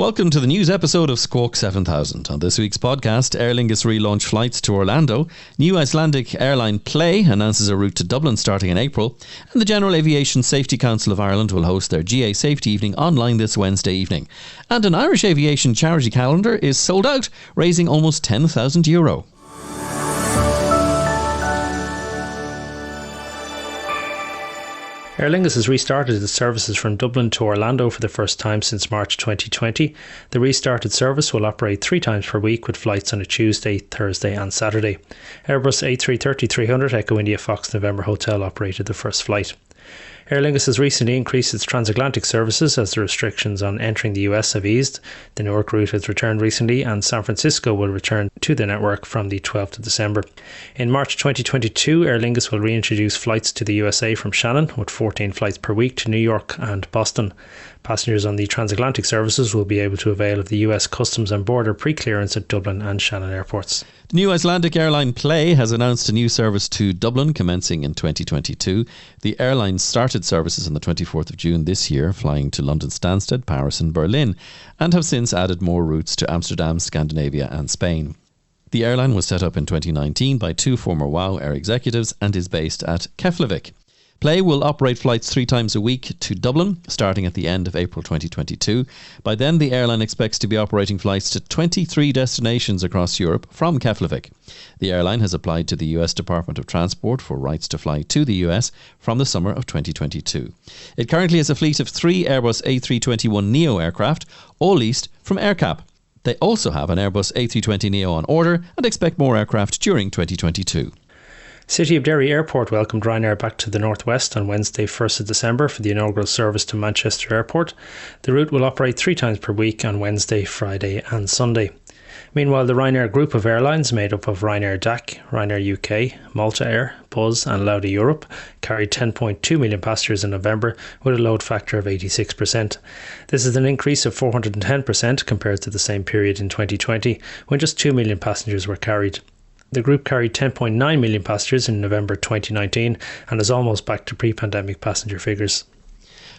Welcome to the news episode of Squawk 7000. On this week's podcast, Aer Lingus relaunch flights to Orlando, new Icelandic Airline Play announces a route to Dublin starting in April, and the General Aviation Safety Council of Ireland will host their GA Safety Evening online this Wednesday evening. And an Irish Aviation charity calendar is sold out, raising almost €10,000. Aer Lingus has restarted its services from Dublin to Orlando for the first time since March 2020. The restarted service will operate 3 times per week with flights on a Tuesday, Thursday and Saturday. Airbus A330-300 Echo India Fox November Hotel operated the first flight. Aer Lingus has recently increased its transatlantic services as the restrictions on entering the US have eased. The Newark route has returned recently, and San Francisco will return to the network from the 12th of December. In March 2022, Aer Lingus will reintroduce flights to the USA from Shannon, with 14 flights per week to New York and Boston. Passengers on the transatlantic services will be able to avail of the US Customs and Border pre-clearance at Dublin and Shannon airports. The new Icelandic Airline Play has announced a new service to Dublin commencing in 2022. The airline started services on the 24th of June this year, flying to London Stansted, Paris and Berlin, and have since added more routes to Amsterdam, Scandinavia and Spain. The airline was set up in 2019 by 2 former WOW Air executives and is based at Keflavik. Play will operate flights 3 times a week to Dublin, starting at the end of April 2022. By then, the airline expects to be operating flights to 23 destinations across Europe from Keflavik. The airline has applied to the US Department of Transport for rights to fly to the US from the summer of 2022. It currently has a fleet of 3 Airbus A321neo aircraft, all leased from AerCap. They also have an Airbus A320neo on order and expect more aircraft during 2022. City of Derry Airport welcomed Ryanair back to the northwest on Wednesday 1st of December for the inaugural service to Manchester Airport. The route will operate 3 times per week on Wednesday, Friday and Sunday. Meanwhile, the Ryanair group of airlines, made up of Ryanair DAC, Ryanair UK, Malta Air, Buzz and Lauda Europe, carried 10.2 million passengers in November with a load factor of 86%. This is an increase of 410% compared to the same period in 2020, when just 2 million passengers were carried. The group carried 10.9 million passengers in November 2019 and is almost back to pre-pandemic passenger figures.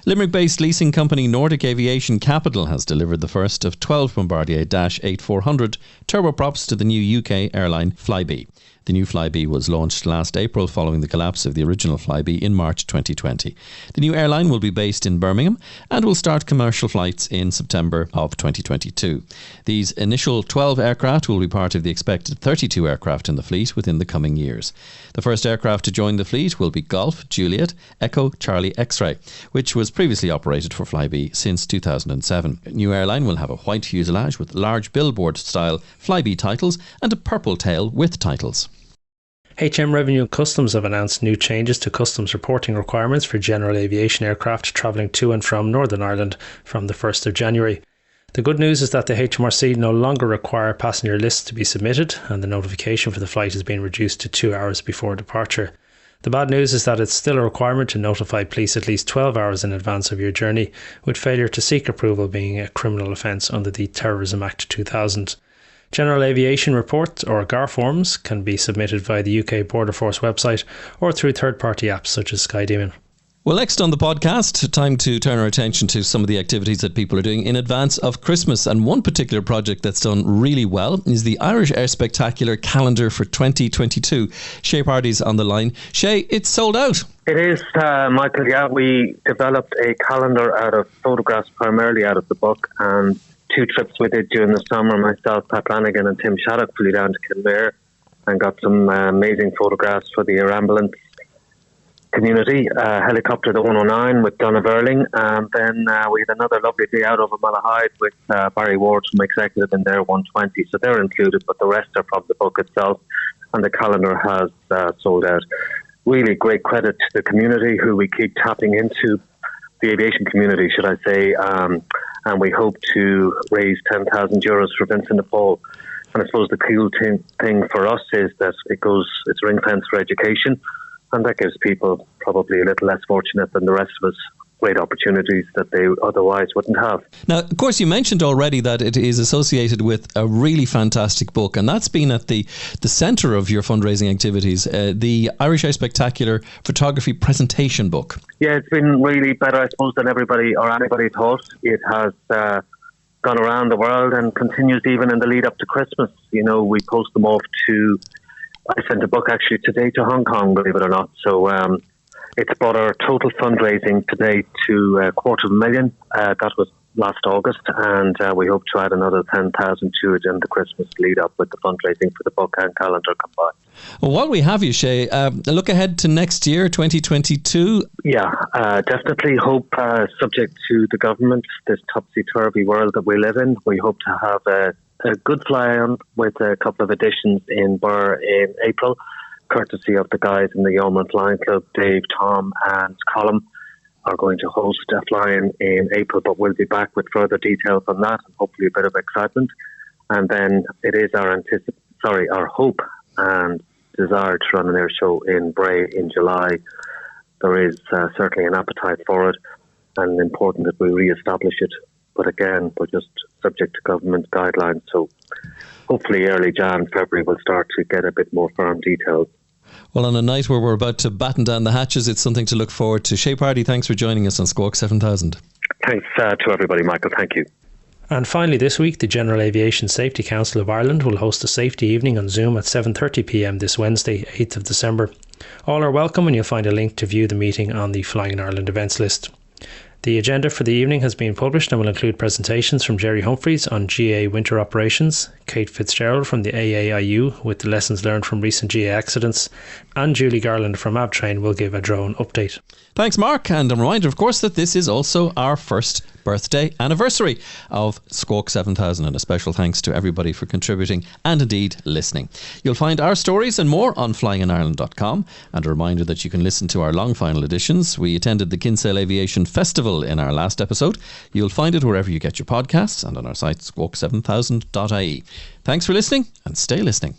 Limerick-based leasing company Nordic Aviation Capital has delivered the first of 12 Bombardier Dash 8400 turboprops to the new UK airline Flybe. The new Flybe was launched last April following the collapse of the original Flybe in March 2020. The new airline will be based in Birmingham and will start commercial flights in September of 2022. These initial 12 aircraft will be part of the expected 32 aircraft in the fleet within the coming years. The first aircraft to join the fleet will be Golf, Juliet, Echo, Charlie, X-Ray, which was previously operated for Flybe since 2007. The new airline will have a white fuselage with large billboard-style Flybe titles and a purple tail with titles. HM Revenue and Customs have announced new changes to customs reporting requirements for general aviation aircraft travelling to and from Northern Ireland from the 1st of January. The good news is that the HMRC no longer require passenger lists to be submitted, and the notification for the flight has been reduced to 2 hours before departure. The bad news is that it's still a requirement to notify police at least 12 hours in advance of your journey, with failure to seek approval being a criminal offence under the Terrorism Act 2000. General Aviation reports, or GAR forms, can be submitted via the UK Border Force website or through third-party apps such as Skydemon. Well, next on the podcast, time to turn our attention to some of the activities that people are doing in advance of Christmas. And one particular project that's done really well is the Irish Air Spectacular calendar for 2022. Shay Pardy's on the line. Shay, it's sold out. It is, Michael. Yeah, we developed a calendar out of photographs, primarily out of the book, and 2 trips we did during the summer. Myself, Pat Flanagan and Tim Shattuck flew down to Kinmare and got some amazing photographs for the air ambulance community. Helicopter the 109 with Donna Verling, and then we had another lovely day out over Malahide with Barry Ward from Executive in their 120. So they're included, but the rest are from the book itself, and the calendar has sold out. Really great credit to the community who we keep tapping into, the aviation community, should I say, and we hope to raise €10,000 for Vincent de Paul. And I suppose the cool thing for us is that it's ring fence for education, and that gives people probably a little less fortunate than the rest of us great opportunities that they otherwise wouldn't have. Now, of course, you mentioned already that it is associated with a really fantastic book, and that's been at the centre of your fundraising activities, the Irish Air Spectacular Photography Presentation Book. Yeah, it's been really better, I suppose, than everybody or anybody thought. It has gone around the world and continues even in the lead up to Christmas. You know, we post them off to, I sent a book actually today to Hong Kong, believe it or not. So it's brought our total fundraising today to $250,000. That was last August, and we hope to add another 10,000 to it in the Christmas lead up with the fundraising for the book and calendar combined. Well, while we have you, Shay, look ahead to next year, 2022. Yeah, definitely hope, subject to the government, this topsy-turvy world that we live in, we hope to have a good fly on with a couple of editions in Birr in April, courtesy of the guys in the Yeoman Flying Club. Dave, Tom and Colin are going to host a fly-in in April, but we'll be back with further details on that and hopefully a bit of excitement. And then it is our hope and desire to run an air show in Bray in July. There is certainly an appetite for it and important that we re-establish it. But again, we're just subject to government guidelines. So hopefully early Jan, February, we'll start to get a bit more firm details. Well, on a night where we're about to batten down the hatches, it's something to look forward to. Shay Pardy, thanks for joining us on Squawk 7000. Thanks to everybody, Michael. Thank you. And finally this week, the General Aviation Safety Council of Ireland will host a safety evening on Zoom at 7:30pm this Wednesday, 8th of December. All are welcome, and you'll find a link to view the meeting on the Flying in Ireland events list. The agenda for the evening has been published and will include presentations from Jerry Humphreys on GA winter operations, Kate Fitzgerald from the AAIU with the lessons learned from recent GA accidents, and Julie Garland from AbTrain will give a drone update. Thanks, Mark, and a reminder, of course, that this is also our first birthday anniversary of Squawk 7000, and a special thanks to everybody for contributing and indeed listening. You'll find our stories and more on flyinginireland.com, and a reminder that you can listen to our long final editions. We attended the Kinsale Aviation Festival in our last episode. You'll find it wherever you get your podcasts and on our site squawk7000.ie. Thanks for listening and stay listening.